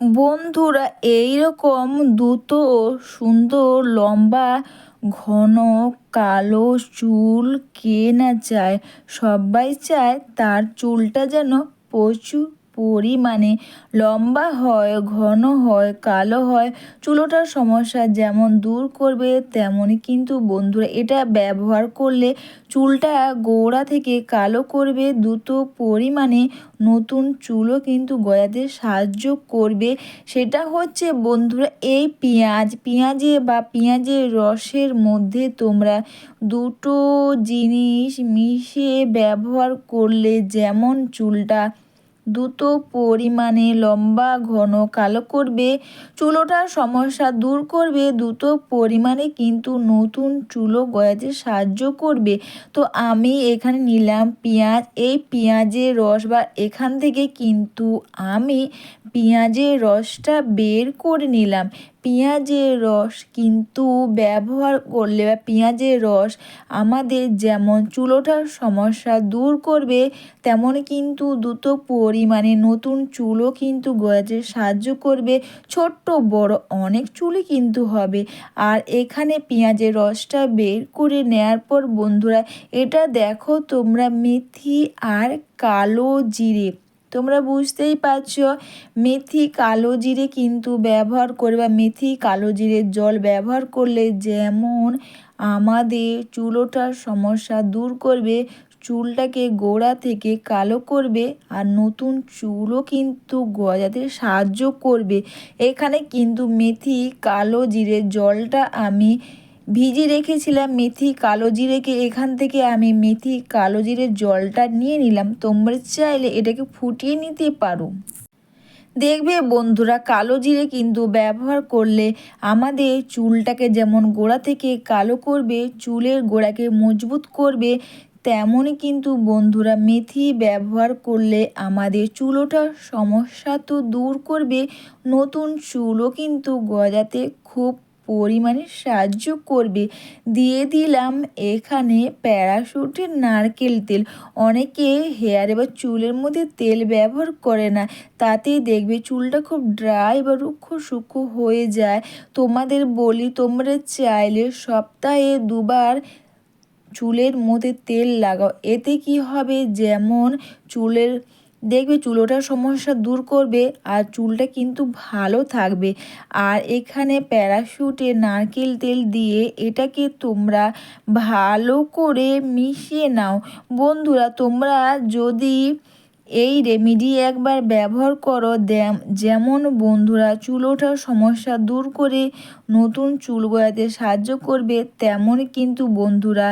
বন্ধুরা, এইরকম দ্রুত ও সুন্দর লম্বা ঘন কালো চুল কে না চায়। সবাই চায় তার চুলটা যেন প্রচুর পরিমাণে লম্বা হয়, ঘন হয়, কালো হয়। চুলোটার সমস্যা যেমন দূর করবে, তেমনই কিন্তু বন্ধুরা এটা ব্যবহার করলে চুলটা গোড়া থেকে কালো করবে, দ্রুত পরিমাণে নতুন চুলও কিন্তু গজাতে সাহায্য করবে। সেটা হচ্ছে বন্ধুরা এই পেঁয়াজের রসের মধ্যে তোমরা দুটো জিনিস মিশিয়ে ব্যবহার করলে যেমন চুলটা দ্রুত পরিমাণে লম্বা ঘন কালো করবে, চুলোটার সমস্যা দূর করবে, দ্রুত পরিমাণে কিন্তু নতুন চুলও গজাতে সাহায্য করবে। তো আমি এখানে নিলাম পেঁয়াজ, এই পেঁয়াজের রস বা এখান থেকে কিন্তু আমি পেঁয়াজের রসটা বের করে নিলাম। পেঁয়াজের রস কিন্তু ব্যবহার করলে বা পেঁয়াজের রস আমাদের যেমন চুলোটার সমস্যা দূর করবে, তেমন কিন্তু দ্রুত পরিমাণে নতুন চুলও কিন্তু গজাতে সাহায্য করবে। ছোট্ট বড় অনেক চুলই কিন্তু হবে। আর এখানে পেঁয়াজের রসটা বের করে নেওয়ার পর বন্ধুরা এটা দেখো তোমরা মেথি আর কালো জিরে, তোমরা বুঝতেই পারছো মেথি কালো জিরে কিন্তু ব্যবহার করবে। মেথি কালো জিরের জল ব্যবহার করলে যেমন আমাদের চুলোটার সমস্যা দূর করবে, চুলটাকে গোড়া থেকে কালো করবে, আর নতুন চুলও কিন্তু গজাতে সাহায্য করবে। এখানে কিন্তু মেথি কালো জিরের জলটা আমি ভিজিয়ে রেখেছিলাম। মেথি কালো জিরেকে এখান থেকে আমি মেথি কালো জিরের জলটা নিয়ে নিলাম। তোমরা চাইলে এটাকে ফুটিয়ে নিতে পারো। দেখবে বন্ধুরা কালো জিরে কিন্তু ব্যবহার করলে আমাদের চুলটাকে যেমন গোড়া থেকে কালো করবে, চুলের গোড়াকে মজবুত করবে, তেমনই কিন্তু বন্ধুরা মেথি ব্যবহার করলে আমাদের চুলোটার সমস্যা তো দূর করবে, নতুন চুলও কিন্তু গজাতে খুব পরিমাণে সাহায্য করবে। দিয়ে দিলাম এখানে প্যারাশুটের নারকেল তেল। অনেকে হেয়ারে বা চুলের মধ্যে তেল ব্যবহার করে না, তাতেই দেখবে চুলটা খুব ড্রাই বা রুক্ষ সূক্ষ্ম হয়ে যায়। তোমাদের বলি তোমরা চাইলে সপ্তাহে 2বার চুলের মধ্যে তেল লাগাও। এতে কি হবে, যেমন চুলের দেখবে চুলোটার সমস্যা দূর করবে, আর চুলটা কিন্তু ভালো থাকবে। আর এখানে প্যারাশুটে নারকেল তেল দিয়ে এটাকে তোমরা ভালো করে মিশিয়ে নাও। বন্ধুরা তোমরা যদি এই রেমেডি একবার ব্যবহার করো, যেমন বন্ধুরা চুল ওঠার সমস্যা দূর করে নতুন চুল গজাতে সাহায্য করবে, তেমনই কিন্তু বন্ধুরা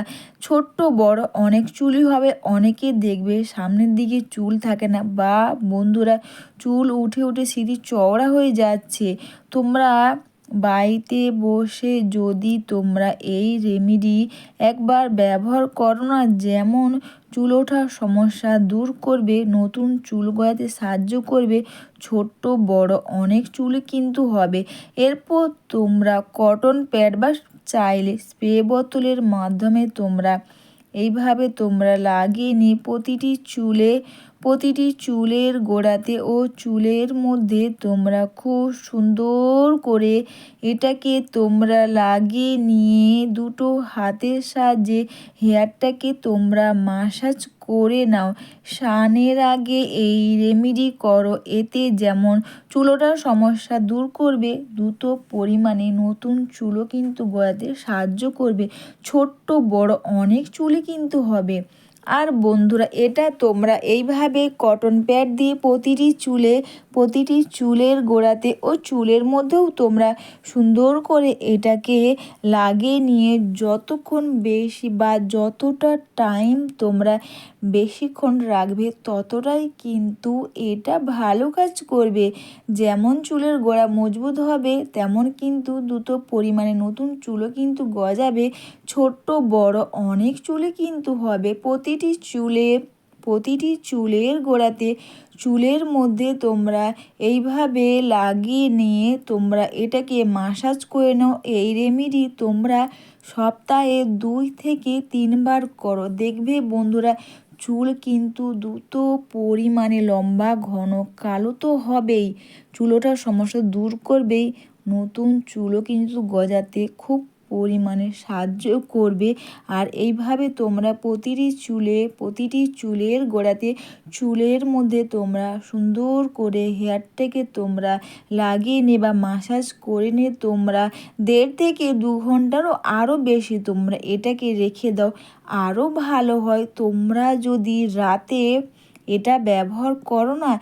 ছোট্ট বড় অনেক চুলই হবে। অনেকে দেখবে সামনের দিকে চুল থাকে না, বা বন্ধুরা চুল উঠে উঠে সিঁড়ি চওড়া হয়ে যাচ্ছে। তোমরা বাড়িতে বসে যদি তোমরা এই রেমেডি একবার ব্যবহার করো না, যেমন চুল ওঠার সমস্যা দূর করবে, নতুন চুল গজাতে সাহায্য করবে, ছোট্ট বড় অনেক চুলই কিন্তু হবে। এরপর তোমরা কটন প্যাড বা চাইলে স্প্রে বোতলের মাধ্যমে তোমরা এইভাবে তোমরা লাগিয়ে নিয়ে প্রতিটি চুলের গোড়াতে ও চুলের মধ্যে তোমরা খুব সুন্দর করে এটাকে তোমরা লাগিয়ে নিয়ে দুটো হাতের সাহায্যে হেয়ারটাকে তোমরা মাসাজ করে নাও। স্নানের আগে এই রেমেডি করো, এতে যেমন চুলোটার সমস্যা দূর করবে, দ্রুত পরিমাণে নতুন চুলও কিন্তু গজাতে সাহায্য করবে, ছোট্ট বড় অনেক চুলই কিন্তু হবে। আর বন্ধুরা এটা তোমরা এইভাবে কটন প্যাড দিয়ে প্রতিটি চুলের গোড়াতে ও চুলের মধ্যেও তোমরা সুন্দর করে এটাকে লাগিয়ে নিয়ে যতক্ষণ বেশি বা যতটা টাইম তোমরা বেশিক্ষণ রাখবে, ততটাই কিন্তু এটা ভালো কাজ করবে। যেমন চুলের গোড়া মজবুত হবে, তেমন কিন্তু দ্রুত পরিমাণে নতুন চুলও কিন্তু গজাবে, ছোট্ট বড় অনেক চুলই কিন্তু হবে। প্রতিটি চুলের গোড়াতে চুলের মধ্যে তোমরা এইভাবে লাগিয়ে নিয়ে তোমরা এটাকে মাসাজ করে নাও। এই রেমেডি তোমরা সপ্তাহে 2 থেকে 3বার করো, দেখবে বন্ধুরা চুল কিন্তু দ্রুত পরিমাণে লম্বা ঘন কালো তো হবেই, চুলোটার সমস্যা দূর করবেই, নতুন চুলও কিন্তু গজাতে খুব পরিমাণে সাহায্য করবে। আর এইভাবে তোমরা প্রতিটি চুলের গোড়াতে চুলের মধ্যে তোমরা সুন্দর করে হেয়ারটাকে তোমরা লাগিয়ে নে বা মাসাজ করে নে। তোমরা 1.5 থেকে 2 ঘন্টারও আরও বেশি তোমরা এটাকে রেখে দাও, আরও ভালো হয়। তোমরা যদি রাতে এটা ব্যবহার করো না,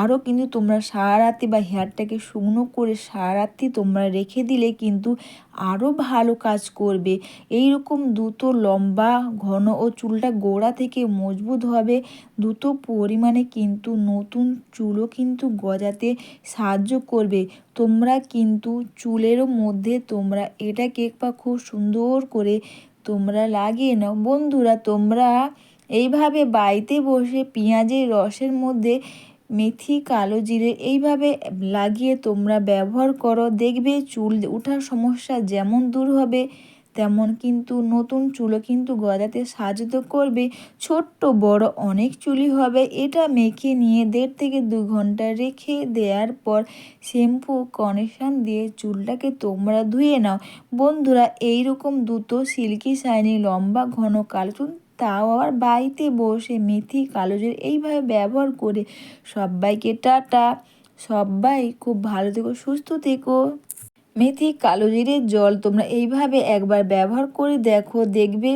আরও কিন্তু তোমরা সারারাতে বা হেয়ারটাকে শুকনো করে সারারাত্রি তোমরা রেখে দিলে কিন্তু আরও ভালো কাজ করবে। এই রকম দ্রুত লম্বা ঘন ও চুলটা গোড়া থেকে মজবুত হবে, দ্রুত পরিমাণে কিন্তু নতুন চুলও কিন্তু গজাতে সাহায্য করবে। তোমরা কিন্তু চুলেরও মধ্যে তোমরা এটাকে খুব সুন্দর করে তোমরা লাগিয়ে নাও। বন্ধুরা, তোমরা এইভাবে বাড়িতে বসে পেঁয়াজের রসের মধ্যে মেথি, কালো জিরে এইভাবে লাগিয়ে তোমরা ব্যবহার করো, দেখবে চুল ওঠার সমস্যা যেমন দূর হবে, তেমন কিন্তু নতুন চুলও কিন্তু গজাতে সাহায্য করবে। ছোট্ট বড় অনেক চুলই হবে। এটা মেখে নিয়ে 1.5 থেকে 2 ঘন্টা রেখে দেওয়ার পর শ্যাম্পু কন্ডিশনার দিয়ে চুলটাকে তোমরা ধুয়ে নাও। বন্ধুরা, এইরকম দ্রুত সিল্কি শাইনি লম্বা ঘন কালো চুল, তাও আবার বাড়িতে বসে মেথি, কালো জিরে এইভাবে ব্যবহার করে। সবাইকে টাটা। সবাই খুব ভালো থেকো, সুস্থ থেকো। মেথি, কালো জিরের জল তোমরা এইভাবে একবার ব্যবহার করে দেখো, দেখবে